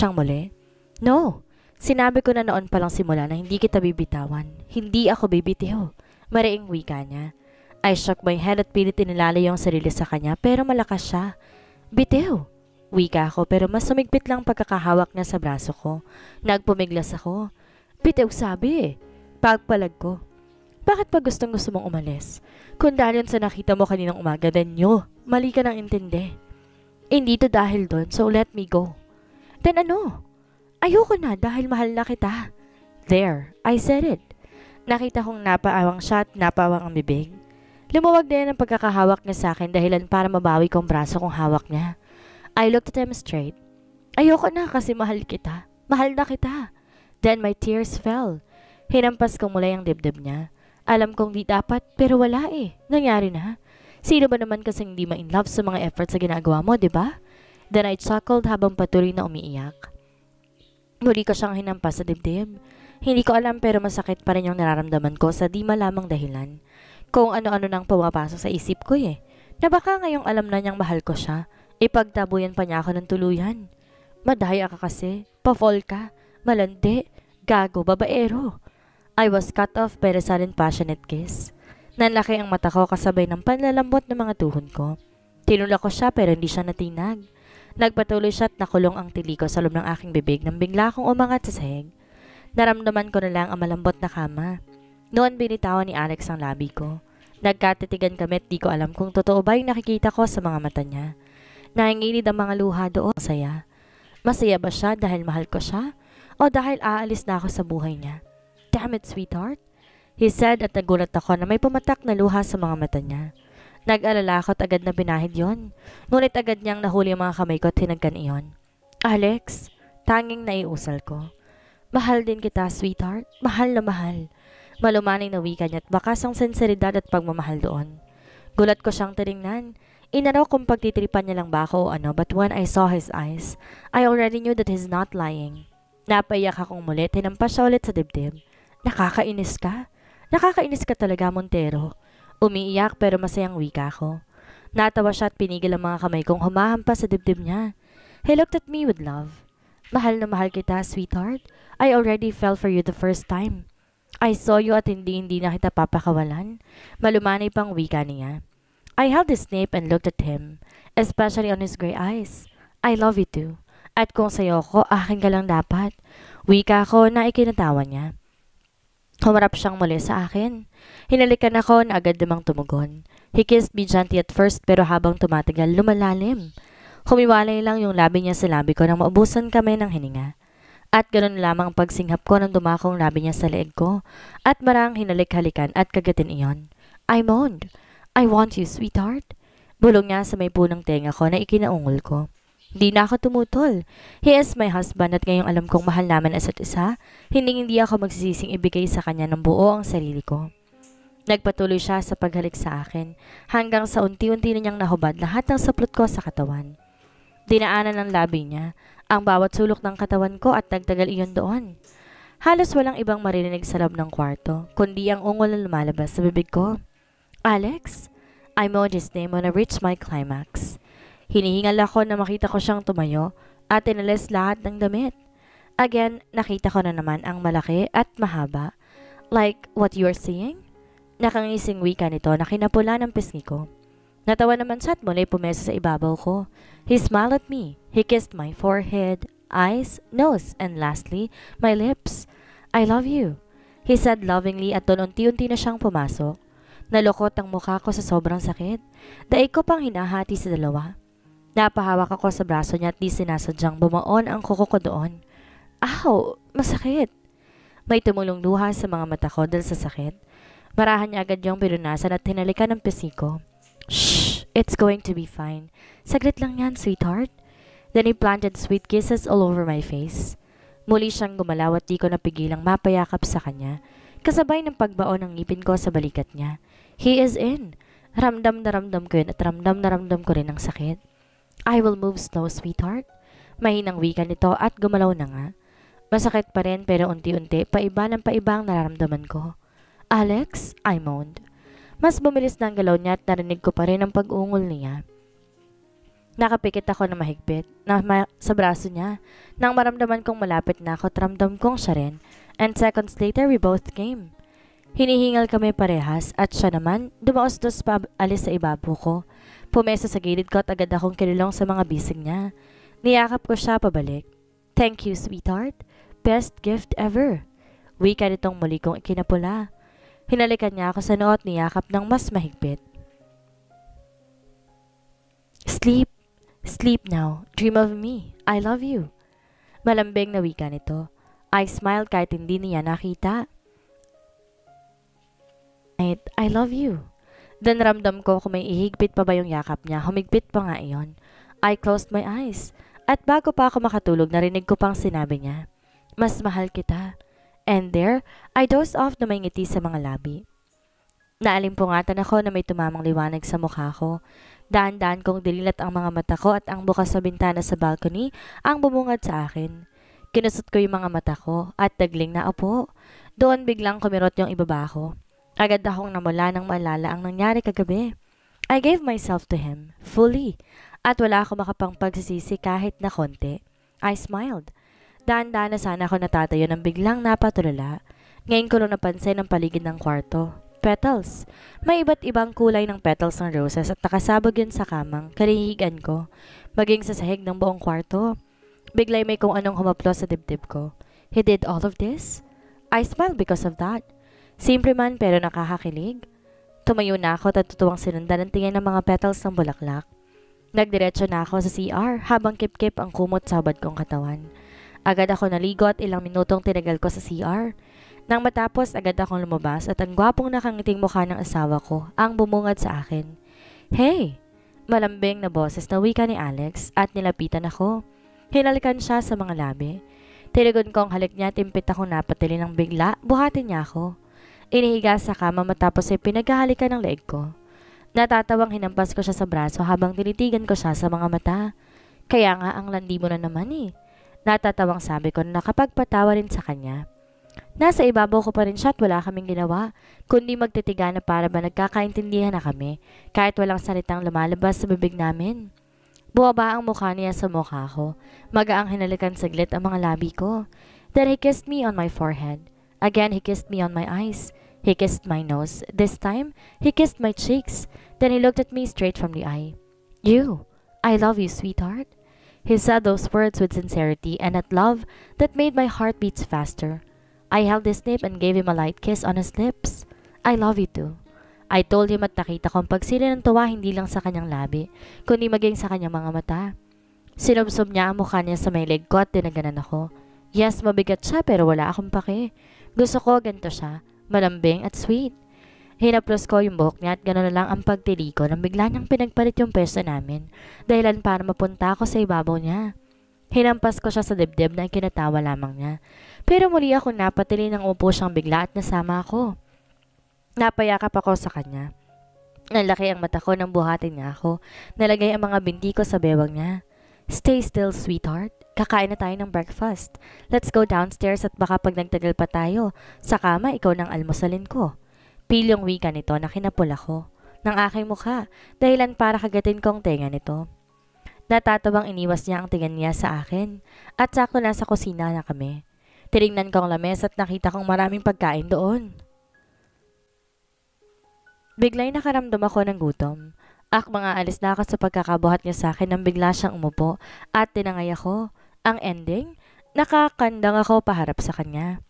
siyang muli. No, sinabi ko na noon palang simula na hindi kita bibitawan. Hindi ako bibitiw. Mariing wika niya. I shook my head at pilit inilalayo ang sarili sa kanya pero malakas siya. Bitiw! Wika ako pero mas sumigpit lang pagkakahawak niya sa braso ko. Nagpumiglas ako. Bitiw sabi. Pagpalag ko. Bakit pa gustong gusto mong umalis? Kung dahil sa nakita mo kaninang umaga, then mali ka nang intindi. Hindi to dahil doon, so let me go. Then ano? Ayoko na dahil mahal na kita. There, I said it. Nakita kong napaawang siya at napaawang ang bibig. Lumuwag na yan ang pagkakahawak niya sa akin dahilan para mabawi kong braso kong hawak niya. I looked at him straight. Ayoko na kasi mahal kita. Mahal na kita. Then my tears fell. Hinampas ko mula yung dibdib niya. Alam kong di dapat pero wala eh. Nangyari na. Sino ba naman kasing di ma-in love sa mga efforts sa ginagawa mo, di ba? Then I chuckled habang patuloy na umiiyak. Muli ko siyang hinampas sa dibdib. Hindi ko alam pero masakit pa rin yung nararamdaman ko sa di malamang dahilan. Kung ano-ano nang pumapasok sa isip ko eh. Na baka ngayong alam na niyang mahal ko siya, ipagtabuyan pa niya ako ng tuluyan. Madaya ka kasi, pa-fall ka, malandi, gago, babaero. I was cut off by a sudden passionate kiss. Nanlaki ang mata ko kasabay ng panlalambot ng mga tuhod ko. Tinulak ko siya pero hindi siya natinag. Nagpatuloy siya at nakulong ang tili ko sa loob ng aking bibig nang bigla akong umangat sa sahig. Naramdaman ko na lang ang malambot na kama. Noon binitawan ni Alex ang labi ko. Nagkatitigan kami at di ko alam kung totoo ba yung nakikita ko sa mga mata niya. Nahingilid ang mga luha doon. Masaya. Masaya ba siya dahil mahal ko siya? O dahil aalis na ako sa buhay niya? Damn it, sweetheart. He said at nagulat ako na may pumatak na luha sa mga mata niya. Nag-alala ako at agad na binahid yon. Ngunit agad niyang nahuli ang mga kamay ko at hinagkan iyon. Alex, tanging naiusal ko. Mahal din kita, sweetheart. Mahal na mahal. Malumanay na wika niya at bakas ang senseridad at pagmamahal doon. Gulat ko siyang tiningnan. Inaraw kung pagtitripan niya lang ba ako o ano, but when I saw his eyes, I already knew that he's not lying. Napaiyak akong muli, tinampas siya ulit sa dibdib. Nakakainis ka? Nakakainis ka talaga, Montero. Umiiyak pero masayang wika ko. Natawa siya at pinigil ang mga kamay kong humahampas sa dibdib niya. He looked at me with love. Mahal na mahal kita, sweetheart. I already fell for you the first time. I saw you at hindi na kita papakawalan. Malumanay pang wika niya. I held his nape and looked at him, especially on his gray eyes. I love you too. At kung sa'yo ko, akin ka lang dapat. Wika ko na ikinatawa niya. Humarap siyang muli sa akin. Hinalikan ako na agad namang tumugon. He kissed me gently at first pero habang tumatagal, lumalalim. Humiwalay lang yung labi niya sa labi ko nang maubusan kami ng hininga. At ganoon lamang ang pagsinghap ko nang dumakong labi niya sa leeg ko. At marang hinalik-halikan at kagatin iyon. I moaned. I want you, sweetheart. Bulong niya sa may punong tenga ko na ikinaungol ko. Di na ako tumutol. He is my husband at ngayong alam kong mahal naman isa't isa, hindi ako magsisising ibigay sa kanya ng buo ang sarili ko. Nagpatuloy siya sa paghalik sa akin hanggang sa unti-unti na niyang nahubad lahat ng saplot ko sa katawan. Dinaanan ng labi niya ang bawat sulok ng katawan ko at nagtagal iyon doon. Halos walang ibang maririnig sa loob ng kwarto, kundi ang ungol na lumalabas sa bibig ko. Alex? I moaned his name when I reached my climax. Hinihingal ako na makita ko siyang tumayo at inalis lahat ng damit. Again, nakita ko na naman ang malaki at mahaba. Like what you're seeing? Nakangising wika nito na kinapula ng pisngi ko. Natawa naman siya at muli pumesa sa ibabaw ko. He smiled at me. He kissed my forehead, eyes, nose, and lastly, my lips. I love you, he said lovingly at doon unti-unti na siyang pumasok. Nalukot ang mukha ko sa sobrang sakit. Daig ko pang hinahati sa dalawa. Napahawak ako sa braso niya at di sinasadyang bumaon ang kuko ko doon. Ow! Masakit! May tumulong luha sa mga mata ko dahil sa sakit. Marahan niya agad yung pinunasan at hinalikan ng pisngi ko. Shh! It's going to be fine. Saglit lang yan, sweetheart. Then he planted sweet kisses all over my face. Muli siyang gumalaw at di ko napigilang mapayakap sa kanya. Kasabay ng pagbaon ng ngipin ko sa balikat niya. He is in. Ramdam na ramdam ko yun at ramdam na ramdam ko rin ang sakit. I will move slow, sweetheart. Mahinang wika nito at gumalaw na nga. Masakit pa rin pero unti-unti paiba ng paiba ang nararamdaman ko. Alex, I moaned. Mas bumilis na ang galaw niya at narinig ko pa rin ang pag-ungol niya. Nakapikit ako na mahigpit sa braso niya. Nang maramdaman kong malapit na ako, ramdam kong siya rin. And seconds later, we both came. Hinihingal kami parehas at siya naman, dumaos-dos pa alis sa ibabo ko. Pumesa sa gilid ko at agad akong kinulong sa mga bisig niya. Niyakap ko siya pabalik. Thank you, sweetheart. Best gift ever. Wika nitong muli kong ikinapula. Hinalikan niya ako sa noo at niyakap ng mas mahigpit. Sleep. Sleep now. Dream of me. I love you. Malambing na wika nito. I smiled kahit hindi niya nakita. I love you. Then ramdam ko kung may ihigpit pa ba yung yakap niya. Humigpit pa nga iyon. I closed my eyes. At bago pa ako makatulog, narinig ko pang sinabi niya, mas mahal kita. And there, I dozed off na may ngiti sa mga labi. Naalimpungatan ako na may tumamang liwanag sa mukha ko. Daan-daan kong dililat ang mga mata ko at ang bukas sa bintana sa balcony ang bumungad sa akin. Kinusot ko yung mga mata ko at dagling na upo. Doon biglang kumirot yung ibaba ko. Agad akong namula nang maalala ang nangyari kagabi. I gave myself to him, fully, at wala akong makapangpagsisisi kahit na konti. I smiled. Daan-daan na sana ako natatayo nang biglang napatulala. Ngayon ko lang napansin ang paligid ng kwarto. Petals. May iba't ibang kulay ng petals ng roses at nakasabog yun sa kamang kalihigan ko, maging sa sahig ng buong kwarto. Biglay may kung anong humaplos sa dibdib ko. He did all of this? I smiled because of that. Simple man pero nakakakilig. Tumayo na ako at tutuwang sinundan ang tingin ng mga petals ng bulaklak. Nagdiretso na ako sa CR habang kip-kip ang kumot sa hubad kong katawan. Agad ako naligo at ilang minutong tinagal ko sa CR. Nang matapos, agad akong lumabas at ang gwapong nakangiting mukha ng asawa ko ang bumungad sa akin. Hey! Malambing na boses na wika ni Alex at nilapitan ako. Hinalikan siya sa mga labi. Tiligon ko ang halik niya at impit akong napatili ng bigla, buhatin niya ako. Inihiga sa kama matapos ay pinaghahalikan ng leeg ko. Natatawang hinampas ko siya sa braso habang tinitigan ko siya sa mga mata. Kaya nga ang landi mo na naman eh. Natatawang sabi ko na nakapagpatawa rin sa kanya. Nasa ibabaw ko pa rin siya at wala kaming ginawa, kundi magtitiga na para ba nagkakaintindihan na kami kahit walang salitang lumalabas sa bibig namin. Buwaba ang mukha niya sa mukha ko. Magaang hinalikan saglit ang mga labi ko. Then he kissed me on my forehead. Again, he kissed me on my eyes. He kissed my nose. This time, he kissed my cheeks. Then he looked at me straight from the eye. You, I love you, sweetheart. He said those words with sincerity and at love that made my heart beat faster. I held his lip and gave him a light kiss on his lips. I love you too. I told him at nakita kong pagsili ng tuwa hindi lang sa kanyang labi, kundi maging sa kanyang mga mata. Sinubsob niya ang mukha niya sa may leg ko at dinaganan ako. Yes, mabigat siya pero wala akong pake. Gusto ko ganito siya, malambing at sweet. Hinaplos ko yung buhok niya at gano'n na lang ang pagtili ko nang bigla niyang pinagpalit yung pwesto namin, dahilan para mapunta ako sa ibabaw niya. Hinampas ko siya sa dibdib na ikinatawa lamang niya. Pero muli ako napatili nang upo siyang bigla at nasama ako. Napayakap ako sa kanya. Nalaki ang mata ko nang buhatin niya ako. Nalagay ang mga binti ko sa bewang niya. Stay still, sweetheart. Kakain na tayo ng breakfast. Let's go downstairs at baka pag nagtagal pa tayo, sa kama ikaw nang almusalin ko. Pilyong wika nito na kinapul ako ng aking mukha, dahilan para kagatin kong tenga nito. Natatabang iniwas niya ang tingin niya sa akin at sakto nasa kusina na kami. Tinignan ko ang lamesa at nakita kong maraming pagkain doon. Biglay nakaramdam ako ng gutom. Mga alis na ako sa pagkakabuhat niya sa akin nang bigla siyang umupo at tinangay ako. Ang ending, nakakandang ako paharap sa kanya.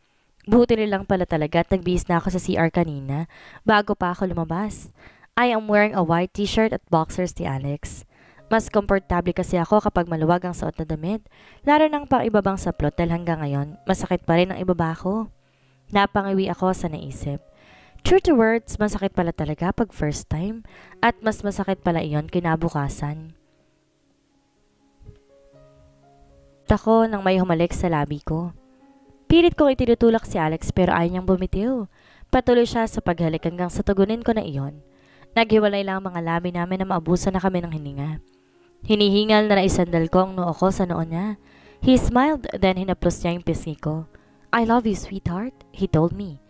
Buti nilang pala talaga at nagbihis na ako sa CR kanina bago pa ako lumabas. I am wearing a white t-shirt at boxers ni Alex. Mas komportable kasi ako kapag maluwag ang suot na damit, lalo ng pang ibabang saplot dahil hanggang ngayon, masakit pa rin ang ibaba ko. Napangiwi ako sa naisip. True to words, masakit pala talaga pag first time at mas masakit pala iyon kinabukasan. Ako nang may humalik sa labi ko. Pilit kong itinutulak si Alex pero ayaw niyang bumitiw. Patuloy siya sa paghalik hanggang sa tugunin ko na iyon. Naghiwalay lang ang mga labi namin na maabuso na kami ng hininga. Hinihingal na naisandal ko ang noo ko sa noo niya. He smiled, then hinaplos niya yung pisngi ko. I love you, sweetheart, he told me.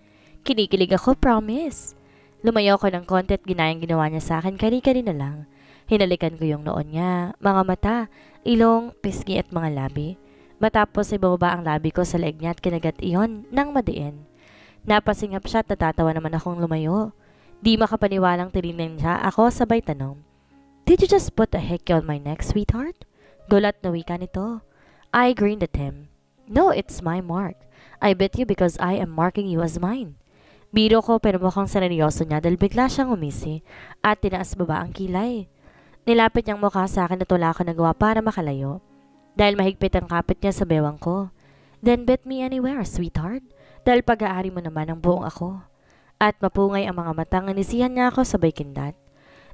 Kinikilig ako, promise. Lumayo ko ng konti at ginayang ginawa niya sa akin, kani-kani na lang. Hinalikan ko yung noon niya, mga mata, ilong, pisngi at mga labi. Matapos ibababa ang labi ko sa leeg niya at kinagat iyon nang madiin. Napasingap siya at natatawa naman akong lumayo. Di makapaniwalang tinignan niya ako sabay tanong, "Did you just put a hickey on my neck, sweetheart?" Gulat na wika nito. I grinned at him. "No, it's my mark. I bet you because I am marking you as mine." Biro ko pero mukhang seryoso niya dahil bigla siyang umisi at tinaas baba ang kilay. Nilapit niyang mukha sa akin at wala ako nagawa para makalayo. Dahil mahigpit ang kapit niya sa bewang ko. "Then bet me anywhere, sweetheart. Dahil pag-aari mo naman ang buong ako." At mapungay ang mga matang anisihan niya ako sabay kindat.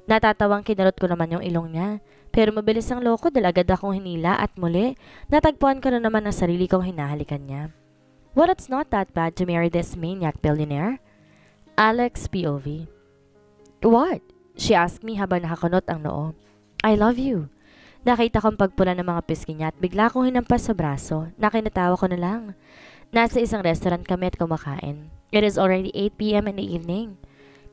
Natatawang kinarot ko naman yung ilong niya. Pero mabilis ang loko dahil agad akong hinila at muli natagpuan ko na naman ang sarili kong hinahalikan niya. "Well, it's not that bad to marry this maniac billionaire." Alex POV. "What?" She asked me habang nakakunot ang noo. "I love you." Nakita kong pagpula ng mga pisngi niya at bigla akong hinampas sa braso. Nakinatawa ko na lang. Nasa isang restaurant kami at kumakain. It is already 8 p.m. in the evening.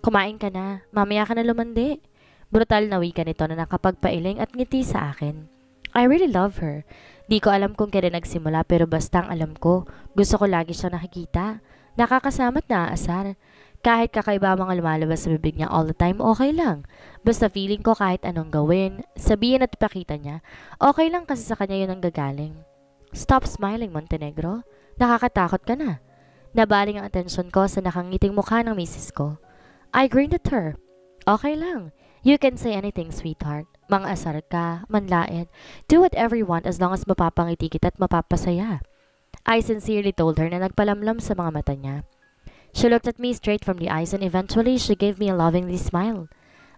"Kumain ka na. Mamaya ka na lumandi." Brutal na wika nito na nakapagpailing at ngiti sa akin. I really love her. Di ko alam kung kailan nagsimula pero basta ang alam ko, gusto ko lagi siyang nakikita. Nakakasama at naaasar. Kahit kakaiba mga lumalabas sa bibig niya all the time, okay lang. Basta feeling ko kahit anong gawin, sabihin at ipakita niya, okay lang kasi sa kanya yun ang gagaling. "Stop smiling, Montenegro. Nakakatakot ka na." Nabaling ang atensyon ko sa nakangiting mukha ng misis ko. I grinned at her. "Okay lang. You can say anything, sweetheart. Mang-asar ka, manlait. Do whatever you want as long as mapapangiti kita at mapapasaya." I sincerely told her na nagpalamlam sa mga mata niya. She looked at me straight from the eyes and eventually she gave me a lovingly smile.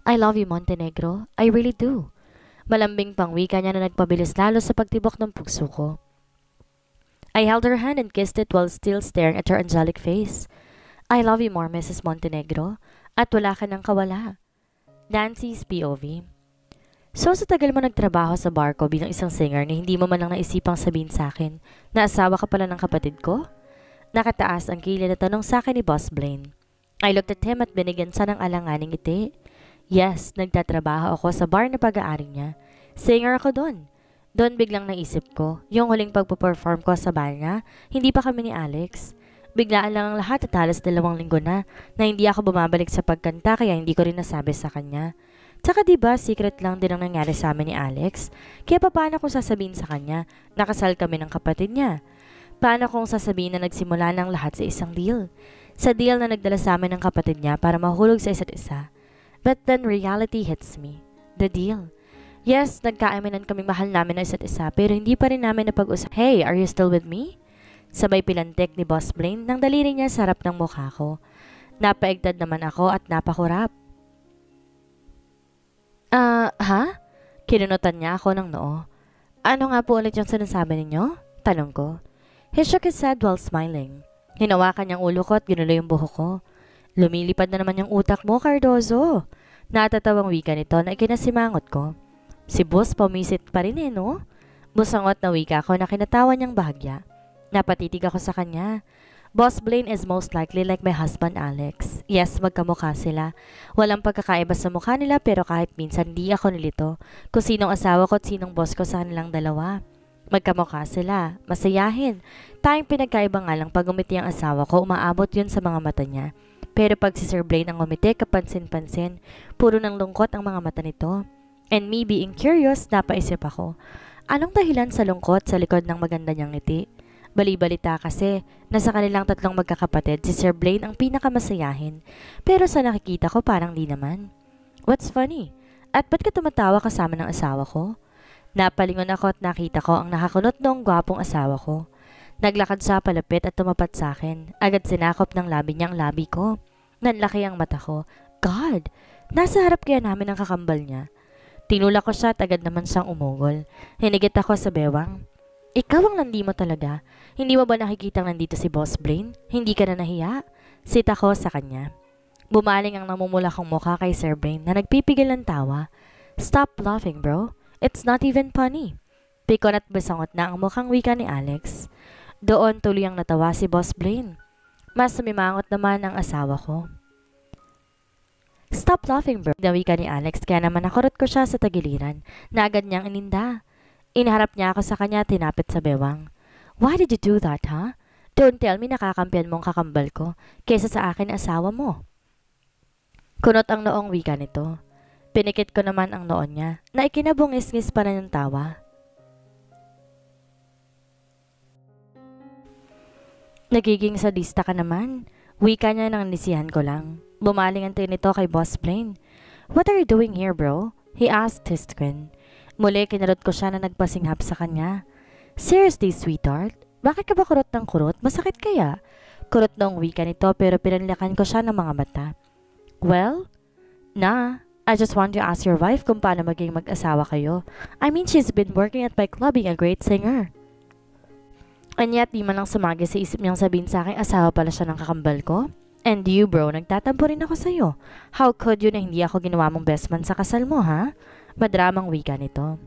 "I love you, Montenegro. I really do." Malambing pang wika niya na nagpabilis lalo sa pagtibok ng puso ko. I held her hand and kissed it while still staring at her angelic face. "I love you more, Mrs. Montenegro. At wala ka nang kawala." Nancy's POV. So sa tagal mo nagtrabaho sa bar ko bilang isang singer na hindi mo man lang naisipang sabihin sa akin na asawa ka pala ng kapatid ko? Nakataas ang kilid na tanong sa akin ni Boss Blaine. I looked at him at binigyan siya ng alanganing ngiti. Yes, nagtatrabaho ako sa bar na pag-aari niya. Singer ako doon. Doon biglang naisip ko, yung huling pagpo-perform ko sa bar niya, hindi pa kami ni Alex. Biglaan lang ang lahat at halos 2 linggo na hindi ako bumabalik sa pagkanta kaya hindi ko rin nasabi sa kanya. Tsaka diba, secret lang din ang nangyari sa amin ni Alex. Kaya paano kung sasabihin sa kanya, nakasal kami ng kapatid niya? Paano kung sasabihin na nagsimula ng lahat sa isang deal? Sa deal na nagdala sa amin ng kapatid niya para mahulog sa isa't isa. But then reality hits me. The deal. Yes, nagkaaminan kaming mahal namin ng isa't isa pero hindi pa rin namin napag-usap. Hey, are you still with me? Sabay pilantek ni Boss Blaine nang daliri niya sa harap ng mukha ko. Napaigtad naman ako at napakurap. Ha? Kinunutan niya ako ng noo. Ano nga po ulit yung sinasabi ninyo? Tanong ko. He shook his head while smiling. Hinawakan niyang ulo ko at ginulo yung buhok ko. Lumilipad na naman yung utak mo, Cardozo. Natatawang wika nito na ikinasimangot ko. Si boss pumisit pa rin no? Busangot na wika ko na kinatawa niyang bahagya. Napatitig ako sa kanya. Boss Blaine is most likely like my husband Alex. Yes, magkamukha sila. Walang pagkakaiba sa mukha nila pero kahit minsan di ako nilito kung sinong asawa ko at sinong boss ko sa kanilang dalawa. Magkamukha sila, masayahin. Tayong pinagkaiba nga lang pag umiti ang asawa ko, umaabot yun sa mga mata niya. Pero pag si Sir Blaine ang umiti, kapansin-pansin, puro ng lungkot ang mga mata nito. And me being curious, napaisip ako, anong dahilan sa lungkot sa likod ng maganda niyang ngiti? Bali-balita kasi, nasa kanilang 3 magkakapatid, si Sir Blaine ang pinakamasayahin. Pero sa nakikita ko parang di naman. What's funny? At ba't ka tumatawa kasama ng asawa ko? Napalingon ako at nakita ko ang nakakunot noong gwapong asawa ko. Naglakad siya palapit at tumapat sa akin. Agad sinakop ng labi niya ang labi ko. Nanlaki ang mata ko. God! Nasa harap kaya namin ang kakambal niya. Tinulak ko siya at agad naman siyang umugol. Hinigit ako sa bewang. Ikaw ang nandi mo talaga. Hindi mo ba nakikitang nandito si Boss Blaine? Hindi ka na nahiya? Sita ko sa kanya. Bumaling ang namumula kong mukha kay Sir Blaine na nagpipigil ng tawa. Stop laughing, bro. It's not even funny. Pikon at basangot na ang mukhang wika ni Alex. Doon tuloy ang natawa si Boss Blaine. Mas sumimangot naman ang asawa ko. Stop laughing, bro. Dawi ka ni Alex, kaya naman nakurot ko siya sa tagiliran na agad niyang ininda. Inaharap niya ako sa kanya, tinapit sa bewang. Why did you do that, huh? Don't tell me nakakampiyan mong kakambal ko kaysa sa akin asawa mo. Kunot ang noong wika nito. Pinikit ko naman ang noon niya na ikinabungis-ngis pa na ng tawa. Nagiging sadista ka naman. Wika niya nang nisihan ko lang. Bumaling ang tingin nito kay Boss Blaine. What are you doing here, bro? He asked his twin. Muli kinarot ko siya na nagpasinghap sa kanya. Seriously, sweetheart? Bakit ka ba kurot ng kurot? Masakit kaya? Kurot noong wika nito pero pinanlakan ko siya ng mga mata. Well, I just want to ask your wife kung paano maging mag-asawa kayo. I mean, she's been working at my club being a great singer. And yet, di man lang sumagi sa isip niyang sabihin sa akin, asawa pala siya ng kakambal ko. And you, bro, nagtatampo rin ako sa'yo. How could you na hindi ako ginawa mong best man sa kasal mo, ha? Madramang wika nito.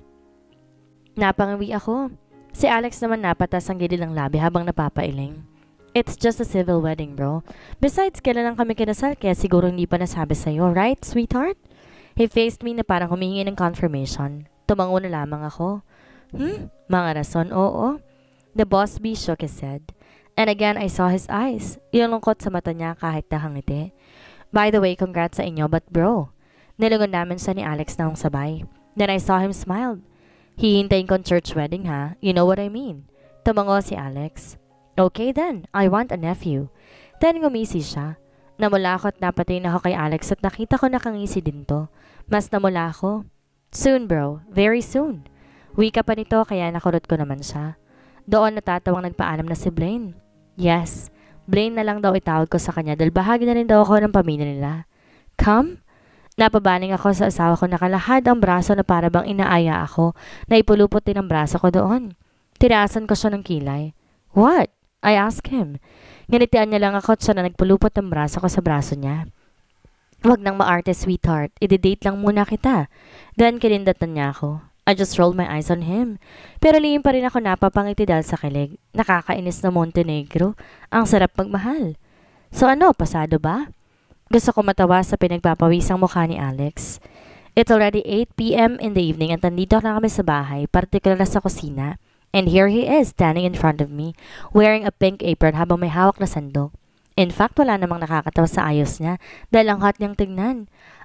Napangawi ako. Si Alex naman napatas ang gilid ng labi habang napapailing. It's just a civil wedding, bro. Besides, kailan lang kami kinasal kaya siguro hindi pa nasabi sa'yo, right, sweetheart? He faced me na parang humingi ng confirmation. Tumango na lamang ako. Mga rason, oo. The boss bee shook his head. And again, I saw his eyes. Yung lungkot sa mata niya kahit nakangiti. By the way, congrats sa inyo, but bro, nilungon namin siya ni Alex na sabay. Then I saw him smiled. Hihintayin kong church wedding, ha? You know what I mean? Tumango si Alex. Okay then, I want a nephew. Then ngumisi siya. Namula ako at napatingin ako kay Alex at nakita ko nakangisi din to. Mas namula ako. Soon, bro. Very soon. Wika pa nito kaya nakurot ko naman siya. Doon natatawang nagpaalam na si Blaine. Yes, Blaine na lang daw itawag ko sa kanya dahil bahagi na rin daw ako ng pamilya nila. Come? Napabaling ako sa asawa ko, nakalahad ang braso na para bang inaaya ako na ipulupot din ang braso ko doon. Tinaasan ko siya ng kilay. What? I asked him. Nganitian niya lang ako at siya na nagpulupot ang braso ko sa braso niya. Wag nang maarte, sweetheart. I-date lang muna kita. Then kinindatan niya ako. I just rolled my eyes on him. Pero lihim pa rin ako napapangiti dahil sa kilig. Nakakainis na Montenegro. Ang sarap magmahal. So ano, pasado ba? Gusto ko matawa sa pinagpapawisang mukha ni Alex. It's already 8 p.m. in the evening at nandito na kami sa bahay, partikular na sa kusina. And here he is, standing in front of me, wearing a pink apron habang may hawak na sandok. In fact, wala namang nakakatawa sa ayos niya dahil ang hot niyang tingnan.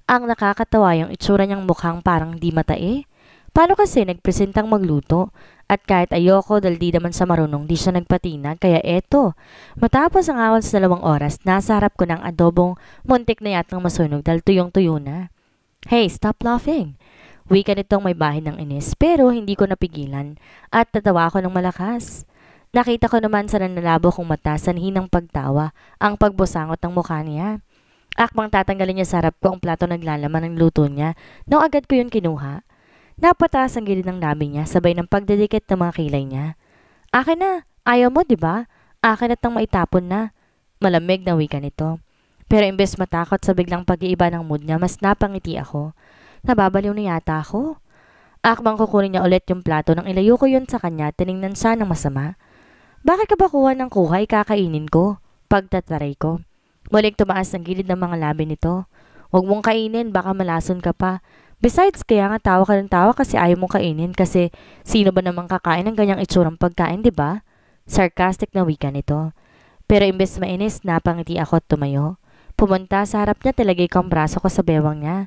Ang nakakatawa yung itsura niyang mukhang parang di matae. Paano kasi nagpresentang magluto? At kahit ayoko dahil di naman sa marunong, di siya nagpatinag. Kaya eto, matapos ang awal sa 2 oras, nasa harap ko ng adobong muntik na yatang masunog dahil tuyong-tuyo na. Hey, stop laughing. Wika nitong may bahid ng inis pero hindi ko napigilan at tatawa ako ng malakas. Nakita ko naman sa nanlalabo kong mata sanhi ng pagtawa ang pagbusangot ng mukha niya. Akmang tatanggalin niya sa harap ko ang plato naglalaman ng luto niya nung agad ko yun kinuha. Napataas ang gilid ng labi niya sabay ng pagdidikit ng mga kilay niya. Akin na, ayaw mo diba? Akin at nang maitapon na. Malamig na wika nito. Pero imbes matakot sa biglang pag-iiba ng mood niya, mas napangiti ako. Nababaliw na yata ako. Akmang kukunin niya ulit yung plato nang ilayo ko yun sa kanya, tiningnan siya ng masama. Bakit ka ba kuha ng kuhay kakainin ko? Pagtataray ko. Muling tumaas ang gilid ng mga labi nito. Huwag mong kainin, baka malason ka pa. Besides, kaya nga tawa ka ng tawa kasi ayaw mong kainin kasi sino ba namang kakain ng ganyang itsurang pagkain, di ba? Sarcastic na wika nito. Pero imbes mainis, napangiti ako at tumayo. Pumunta sa harap niya, talagay ko ang braso ko sa bewang niya.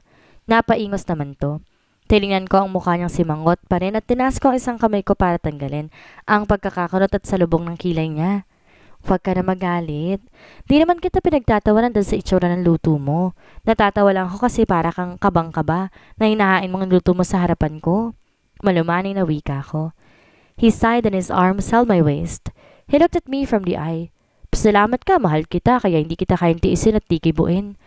Napaingos naman to. Tinignan ko ang mukha niyang simangot pa rin at tinaas ko ang isang kamay ko para tanggalin ang pagkakakunot at salubong ng kilay niya. Huwag ka na magalit. Di naman kita pinagtatawanan dahil sa itsura ng luto mo. Natatawa lang ako kasi para kang kabang-kaba na hinahain mong luto mo sa harapan ko. Malumanay na wika ko. He sighed and his arms held my waist. He looked at me from the eye. Pasalamat ka, mahal kita kaya hindi kita kayang tiisin at tikibuin.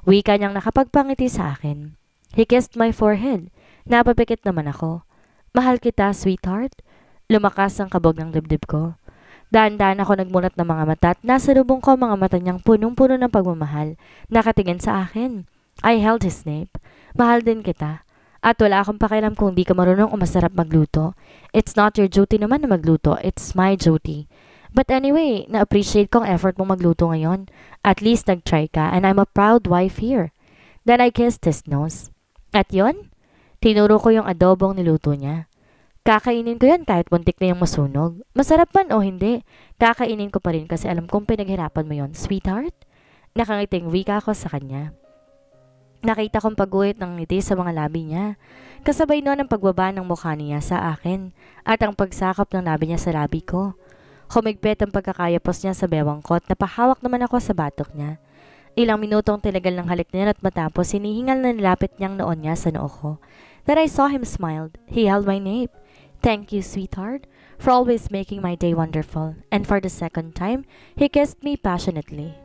Wika niyang nakapagpangiti sa akin. He kissed my forehead. Napapikit naman ako. Mahal kita, sweetheart. Lumakas ang kabog ng dibdib ko. Daan-daan ako nagmulat ng mga mata at nasa lubong ko mga mata niyang punong-puno ng pagmamahal. Nakatingin sa akin. I held his nape. Mahal din kita. At wala akong pakialam kung di ka marunong o masarap magluto. It's not your duty naman na magluto. It's my duty. But anyway, na-appreciate ko ang effort mong magluto ngayon. At least nag-try ka and I'm a proud wife here. Then I kissed his nose. At yon, tinuro ko yung adobong niluto niya. Kakainin ko yan kahit muntik na yung masunog. Masarap man o hindi, kakainin ko pa rin kasi alam kong pinaghirapan mo yon, sweetheart. Nakangiting wika ko sa kanya. Nakita kong pagguhit ng ngiti sa mga labi niya. Kasabay noon ang pagbaba ng mukha niya sa akin at ang pagsakop ng labi niya sa labi ko. Humigpit ang pagkakayapos niya sa bewang ko at napahawak naman ako sa batok niya. Ilang minutong tinagal ng halik niya at matapos hinihingal na nilapit niyang noon niya sa noo ko. Then I saw him smiled. He held my nape. Thank you, sweetheart, for always making my day wonderful. And for the second time, he kissed me passionately.